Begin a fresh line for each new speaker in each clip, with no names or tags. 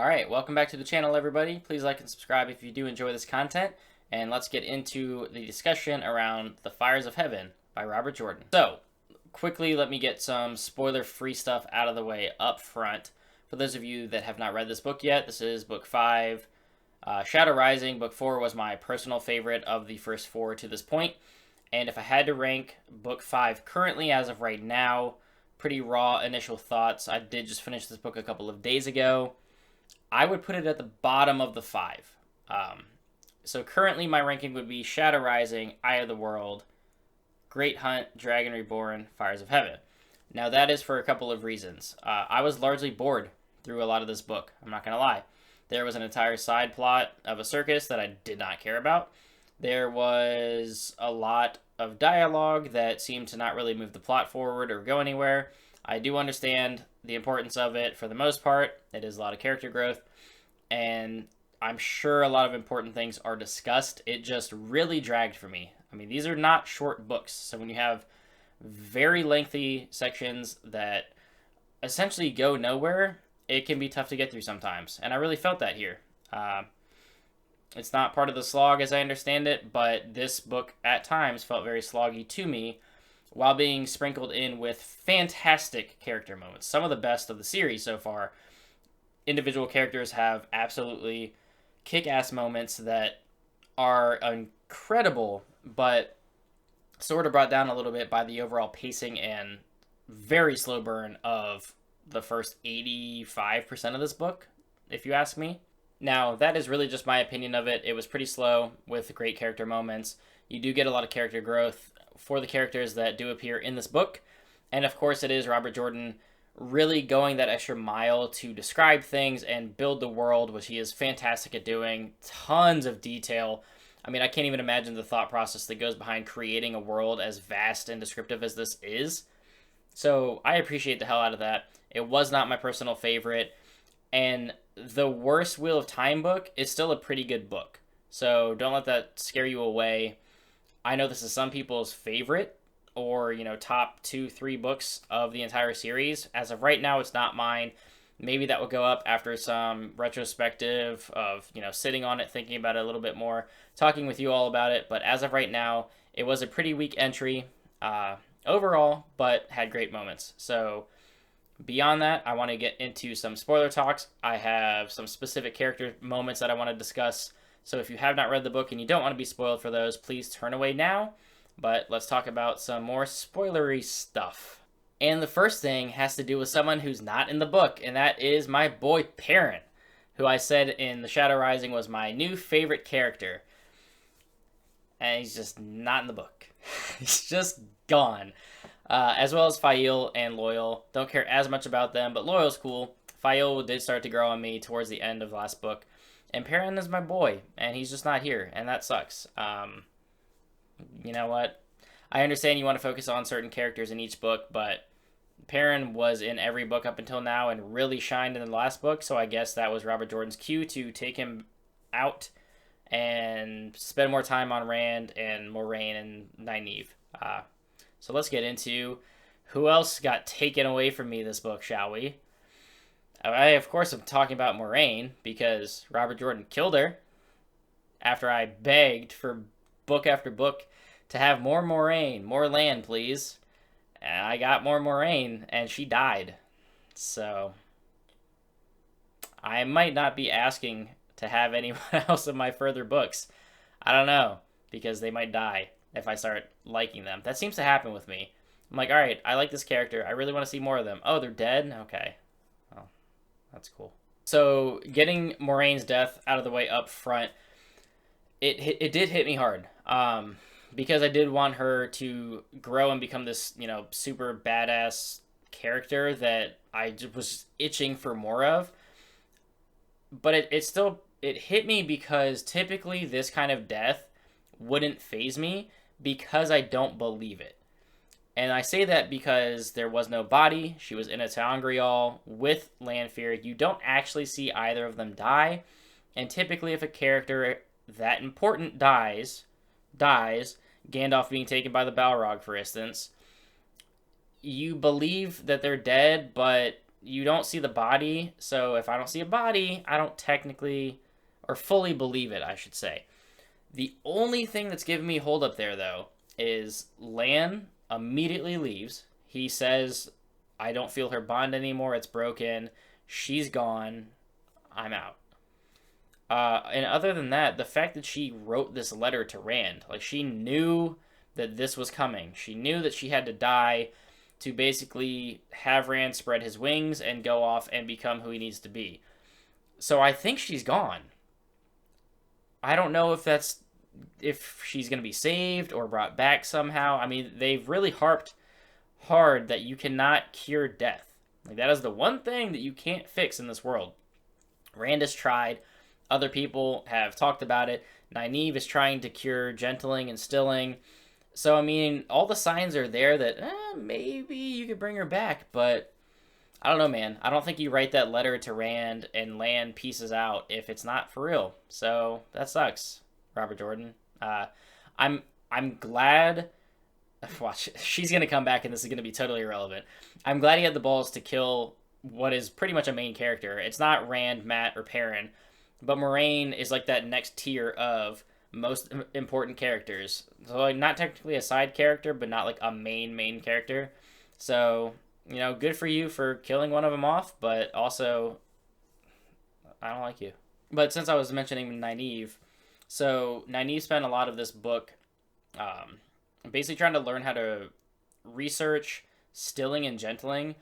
Alright, welcome back to the channel, everybody. Please like and subscribe if you do enjoy this content, and let's get into the discussion around The Fires of Heaven by Robert Jordan. So, quickly let me get some spoiler-free stuff out of the way up front. For those of you that have not read this book yet, this is Book 5. Shadow Rising, Book 4 was my personal favorite of the first 4 to this point, and if I had to rank Book 5 currently as of right now, pretty raw initial thoughts. I did just finish this book a couple of days ago. I would put it at the bottom of the 5. So currently my ranking would be Shadow Rising, Eye of the World, Great Hunt, Dragon Reborn, Fires of Heaven. Now that is for a couple of reasons. I was largely bored through a lot of this book, I'm not going to lie. There was an entire side plot of a circus that I did not care about. There was a lot of dialogue that seemed to not really move the plot forward or go anywhere. I do understand the importance of it for the most part. It is a lot of character growth, and I'm sure a lot of important things are discussed. It just really dragged for me. I mean, these are not short books, so when you have very lengthy sections that essentially go nowhere, it can be tough to get through sometimes, and I really felt that here. It's not part of the slog as I understand it, but this book at times felt very sloggy to me, while being sprinkled in with fantastic character moments. Some of the best of the series so far. Individual characters have absolutely kick-ass moments that are incredible, but sort of brought down a little bit by the overall pacing and very slow burn of the first 85% of this book, if you ask me. Now, that is really just my opinion of it. It was pretty slow with great character moments. You do get a lot of character growth for the characters that do appear in this book. And of course it is Robert Jordan really going that extra mile to describe things and build the world, which he is fantastic at doing. Tons of detail. I mean, I can't even imagine the thought process that goes behind creating a world as vast and descriptive as this is. So I appreciate the hell out of that. It was not my personal favorite. And the worst Wheel of Time book is still a pretty good book. So don't let that scare you away. I know this is some people's favorite or, top 2-3 books of the entire series. As of right now, it's not mine. Maybe that will go up after some retrospective of, sitting on it, thinking about it a little bit more, talking with you all about it. But as of right now, it was a pretty weak entry overall, but had great moments. So beyond that, I want to get into some spoiler talks. I have some specific character moments that I want to discuss. So if you have not read the book and you don't want to be spoiled for those, please turn away now. But let's talk about some more spoilery stuff. And the first thing has to do with someone who's not in the book, and that is my boy Perrin, who I said in The Shadow Rising was my new favorite character. And he's just not in the book. He's just gone. As well as Fael and Loyal. Don't care as much about them, but Loyal's cool. Fael did start to grow on me towards the end of the last book. And Perrin is my boy, and he's just not here, and that sucks. You know what? I understand you want to focus on certain characters in each book, but Perrin was in every book up until now and really shined in the last book, so I guess that was Robert Jordan's cue to take him out and spend more time on Rand and Moiraine and Nynaeve. So let's get into who else got taken away from me this book, shall we? I, of course, am talking about Moiraine because Robert Jordan killed her after I begged for book after book to have more Moiraine, more land, please. And I got more Moiraine, and she died. So I might not be asking to have anyone else in my further books. I don't know, because they might die if I start liking them. That seems to happen with me. I'm like, all right, I like this character. I really want to see more of them. Oh, they're dead? Okay. Well, that's cool. So getting Moraine's death out of the way up front, it did hit me hard. Because I did want her to grow and become this, super badass character that I was itching for more of. But it hit me because typically this kind of death wouldn't faze me because I don't believe it. And I say that because there was no body. She was in a Tangreal with Lanfear. You don't actually see either of them die. And typically if a character that important dies, Gandalf being taken by the Balrog, for instance, you believe that they're dead, but you don't see the body, so if I don't see a body, I don't technically or fully believe it, I should say. The only thing that's giving me hold up there, though, is Lan immediately leaves. He says, I don't feel her bond anymore. It's broken. She's gone. I'm out. And other than that, the fact that she wrote this letter to Rand, like she knew that this was coming. She knew that she had to die to basically have Rand spread his wings and go off and become who he needs to be. So I think she's gone. I don't know if she's going to be saved or brought back somehow. I mean, they've really harped hard that you cannot cure death. Like, that is the one thing that you can't fix in this world. Rand has tried. Other people have talked about it. Nynaeve is trying to cure gentling and stilling. So, I mean, all the signs are there that maybe you could bring her back. But I don't know, man. I don't think you write that letter to Rand and Lan pieces out if it's not for real. So that sucks, Robert Jordan. I'm glad. Watch, she's gonna come back and this is gonna be totally irrelevant. I'm glad he had the balls to kill what is pretty much a main character. It's not Rand, Mat, or Perrin, but Moiraine is like that next tier of most important characters. So like not technically a side character, but not like a main character. So, you know, good for you for killing one of them off, but also I don't like you. But since I was mentioning Nynaeve, so Nynaeve spent a lot of this book basically trying to learn how to research stilling and gentling.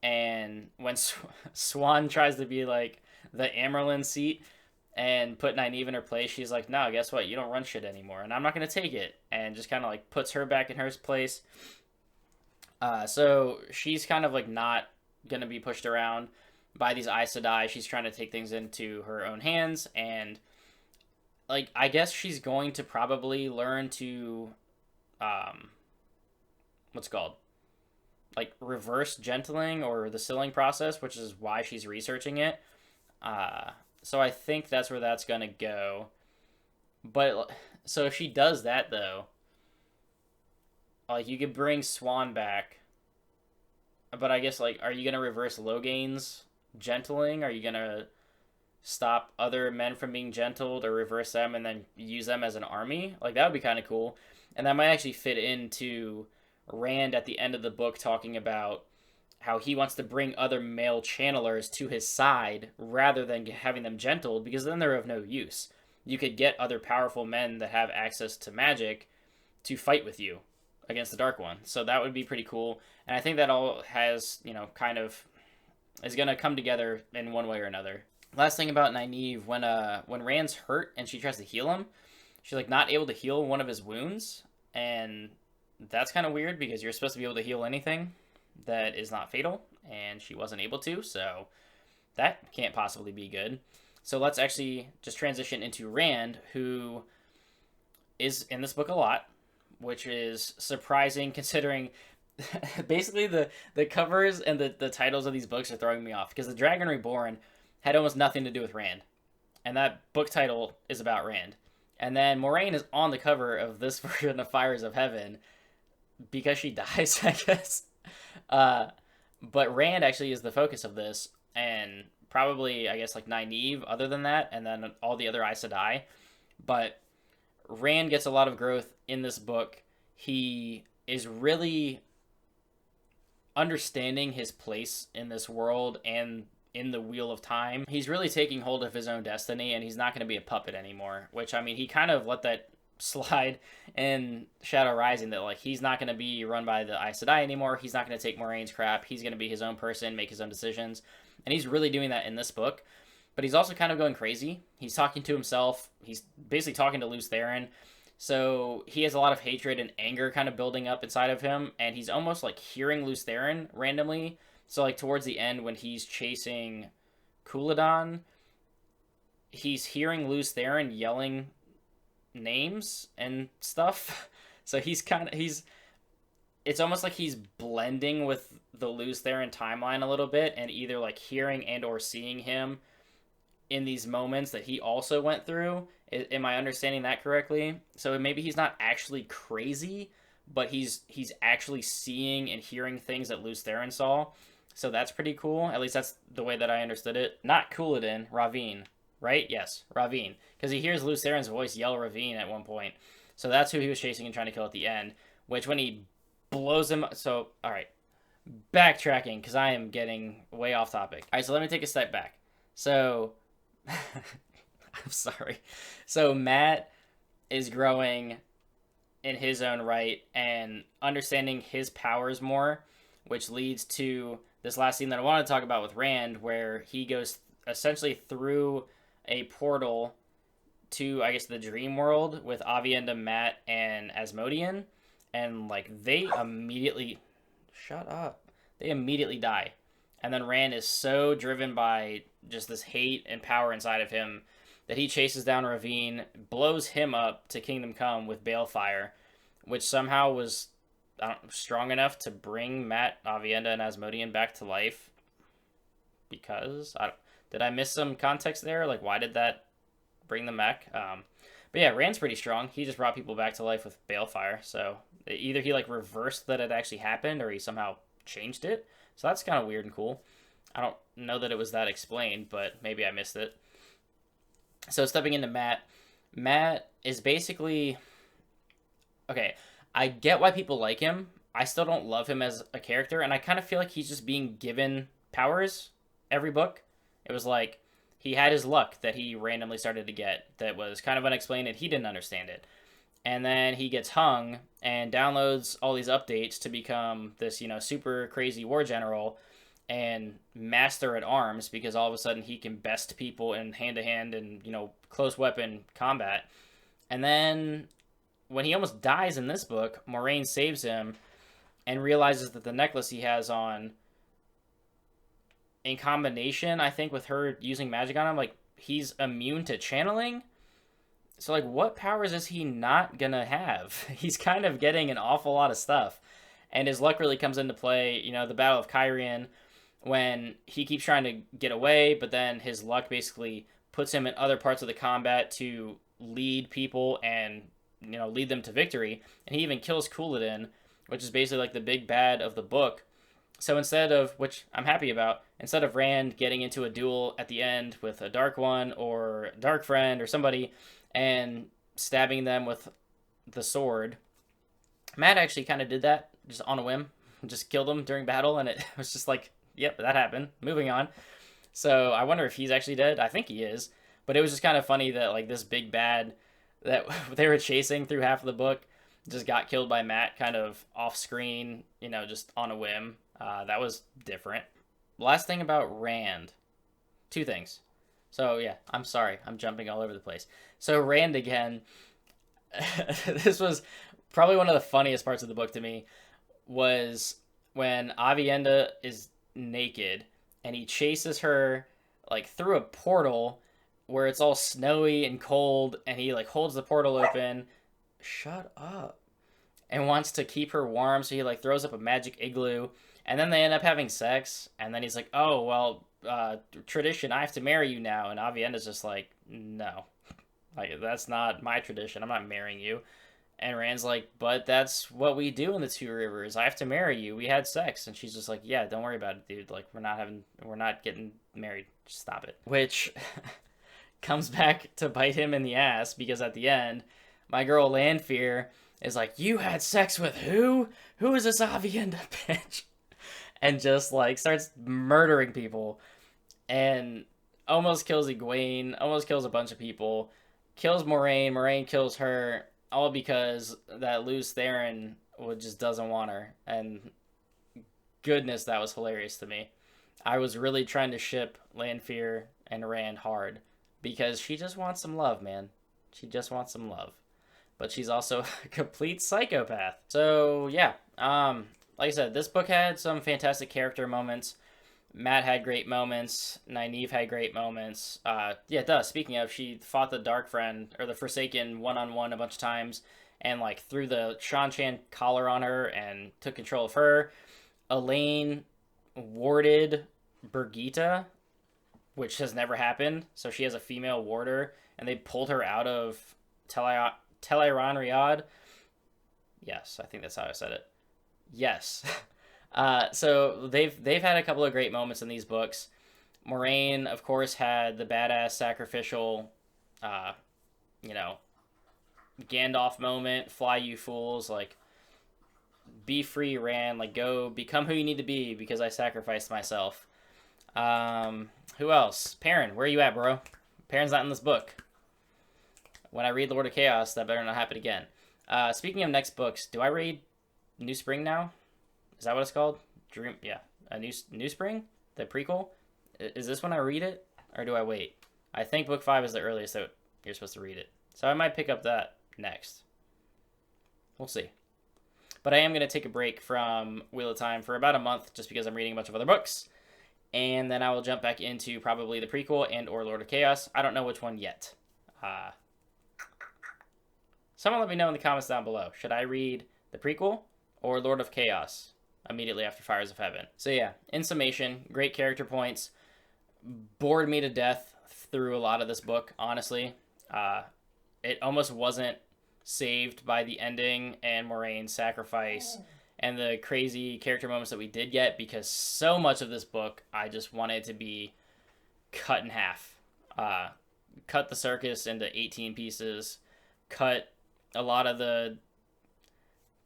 And when Swan tries to be like the Amerlin seat and put Nynaeve in her place, she's like, no, guess what? You don't run shit anymore, and I'm not going to take it. And just kind of like puts her back in her place. So she's kind of like not going to be pushed around by these Aes Sedai. She's trying to take things into her own hands. And like, I guess she's going to probably learn to, what's it called? Like reverse gentling or the stilling process, which is why she's researching it. So I think that's where that's going to go. But so if she does that though, like you could bring Swan back, but I guess like, are you going to reverse Loghain's gentling? Are you going to stop other men from being gentled or reverse them and then use them as an army? Like that would be kind of cool. And that might actually fit into Rand at the end of the book talking about how he wants to bring other male channelers to his side rather than having them gentled, because then they're of no use. You could get other powerful men that have access to magic to fight with you against the Dark One. So that would be pretty cool. And I think that all has, you know, kind of is going to come together in one way or another. Last thing about Nynaeve, when Rand's hurt and she tries to heal him, she's like not able to heal one of his wounds. And that's kind of weird because you're supposed to be able to heal anything that is not fatal, and she wasn't able to, so that can't possibly be good. So let's actually just transition into Rand, who is in this book a lot, which is surprising considering basically the covers and the titles of these books are throwing me off, because the Dragon Reborn had almost nothing to do with Rand, and that book title is about Rand. And then Moiraine is on the cover of this version of Fires of Heaven because she dies, I guess. But Rand actually is the focus of this, and probably, I guess, like Nynaeve other than that, and then all the other Aes Sedai. But Rand gets a lot of growth in this book. He is really understanding his place in this world and in the Wheel of Time. He's really taking hold of his own destiny, and he's not going to be a puppet anymore, which, I mean, he kind of let that slide in Shadow Rising, that like he's not going to be run by the Aes Sedai anymore. He's not going to take Moraine's crap. He's going to be his own person, make his own decisions, and he's really doing that in this book. But he's also kind of going crazy. He's talking to himself. He's basically talking to Lews Therin. So he has a lot of hatred and anger kind of building up inside of him, and he's almost like hearing Lews Therin randomly. So like towards the end when he's chasing Cúladan, he's hearing Lews Therin yelling names and stuff. So it's almost like he's blending with the Lews Therin timeline a little bit, and either like hearing and or seeing him in these moments that he also went through. Am I understanding that correctly? So maybe he's not actually crazy, but he's actually seeing and hearing things that Lews Therin saw. So that's pretty cool. At least that's the way that I understood it. Not Couladin, Ravine, right? Yes, Ravine. Because he hears Lews Theren's voice yell Ravine at one point. So that's who he was chasing and trying to kill at the end. Which when he blows him... So, alright. Backtracking, because I am getting way off topic. Alright, so let me take a step back. So... I'm sorry. So Mat is growing in his own right and understanding his powers more, which leads to this last scene that I want to talk about with Rand, where he goes essentially through a portal to, I guess, the dream world with Aviendha, Mat, and Asmodean, and like they immediately shut up. They immediately die. And then Rand is so driven by just this hate and power inside of him that he chases down Ravine, blows him up to Kingdom Come with Balefire, which somehow was strong enough to bring Mat, Aviendha, and Asmodean back to life. Because did I miss some context there? Like, why did that bring them back? But yeah, Rand's pretty strong. He just brought people back to life with Balefire. So either he like reversed that it actually happened, or he somehow changed it. So that's kind of weird and cool. I don't know that it was that explained, but maybe I missed it. So stepping into Mat, Mat is basically... Okay, I get why people like him. I still don't love him as a character, and I kind of feel like he's just being given powers every book. It was like he had his luck that he randomly started to get that was kind of unexplained, and he didn't understand it. And then he gets hung and downloads all these updates to become this, you know, super crazy war general and master at arms, because all of a sudden he can best people in hand-to-hand and, you know, close weapon combat. And then when he almost dies in this book, Moiraine saves him and realizes that the necklace he has on, in combination, I think, with her using magic on him, like, he's immune to channeling. So, like, what powers is he not gonna have? He's kind of getting an awful lot of stuff. And his luck really comes into play, you know, the Battle of Cairhien, when he keeps trying to get away, but then his luck basically puts him in other parts of the combat to lead people and, you know, lead them to victory. And he even kills Couladin, which is basically like the big bad of the book. So instead of, which I'm happy about, instead of Rand getting into a duel at the end with a Dark One or Dark Friend or somebody and stabbing them with the sword, Mat actually kind of did that just on a whim, just killed him during battle, and it was just like, yep, that happened. Moving on. So I wonder if he's actually dead. I think he is. But it was just kind of funny that like this big bad that they were chasing through half of the book just got killed by Mat kind of off screen, you know, just on a whim. That was different. Last thing about Rand. Two things. So yeah, I'm sorry. I'm jumping all over the place. So Rand again. This was probably one of the funniest parts of the book to me, was when Aviendha is naked and he chases her like through a portal where it's all snowy and cold, and he like holds the portal open, shut up, and wants to keep her warm, so he like throws up a magic igloo, and then they end up having sex, and then he's like, oh well, tradition, I have to marry you now, and Aviendha's just like, no, like that's not my tradition, I'm not marrying you. And Rand's like, but that's what we do in the Two Rivers. I have to marry you. We had sex. And she's just like, yeah, don't worry about it, dude. Like, we're not getting married. Just stop it. Which comes back to bite him in the ass, because at the end, my girl Lanfear is like, you had sex with who? Who is this Aviendha bitch? And just like starts murdering people and almost kills Egwene, almost kills a bunch of people, kills Moiraine. Moiraine kills her. All because that Lews Theren just doesn't want her. And goodness, that was hilarious to me. I was really trying to ship Lanfear and Rand hard, because she just wants some love, man. She just wants some love. But she's also a complete psychopath. So, yeah. Like I said, this book had some fantastic character moments. Mat had great moments. Nynaeve had great moments. Speaking of, she fought the Dark Friend, or the Forsaken, one-on-one a bunch of times, and, like, threw the Shan-Chan collar on her and took control of her. Elaine warded Birgitta, which has never happened, so she has a female warder, and they pulled her out of Tel'aran'rhiod. Yes, I think that's how I said it. Yes. So they've had a couple of great moments in these books. Moraine, of course, had the badass sacrificial, you know, Gandalf moment. Fly, you fools! Like, be free, Rand. Like, go become who you need to be because I sacrificed myself. Who else? Perrin, where are you at, bro? Perrin's not in this book. When I read Lord of Chaos, that better not happen again. Speaking of next books, do I read New Spring now? Is that what it's called? Dream, yeah. A New Spring? The prequel? Is this when I read it? Or do I wait? I think book 5 is the earliest that you're supposed to read it. So I might pick up that next. We'll see. But I am going to take a break from Wheel of Time for about a month just because I'm reading a bunch of other books. And then I will jump back into probably the prequel and or Lord of Chaos. I don't know which one yet. Someone let me know in the comments down below. Should I read the prequel or Lord of Chaos immediately after Fires of Heaven? So yeah, in summation, great character points. Bored me to death through a lot of this book, honestly. It almost wasn't saved by the ending and Moraine's sacrifice and the crazy character moments that we did get, because so much of this book I just wanted to be cut in half. Cut the circus into 18 pieces. Cut a lot of the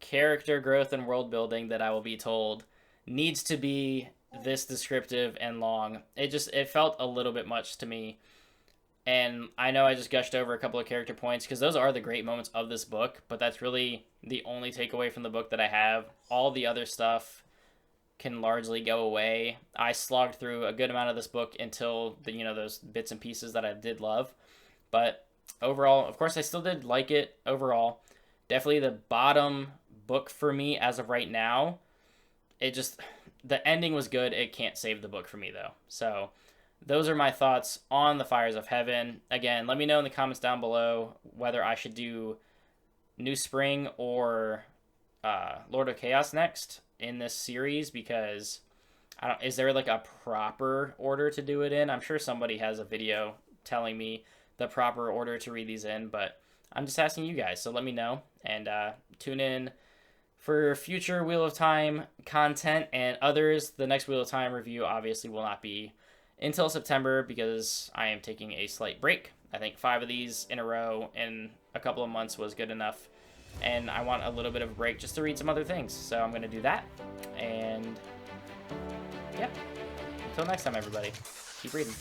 character growth and world building that I will be told needs to be this descriptive and long. It felt a little bit much to me. And I know I just gushed over a couple of character points because those are the great moments of this book, but that's really the only takeaway from the book that I have. All the other stuff can largely go away. I slogged through a good amount of this book until those bits and pieces that I did love. But overall, of course, I still did like it overall. Definitely the bottom book for me as of right now. The ending was good. It can't save the book for me, though. So those are my thoughts on the Fires of Heaven. Again, let me know in the comments down below whether I should do New Spring or Lord of Chaos next in this series, because is there like a proper order to do it in? I'm sure somebody has a video telling me the proper order to read these in, but I'm just asking you guys, so let me know, and tune in for future Wheel of Time content and others. The next Wheel of Time review obviously will not be until September because I am taking a slight break. I think 5 of these in a row in a couple of months was good enough, and I want a little bit of a break just to read some other things, so I'm going to do that. And yeah, until next time, everybody, keep reading.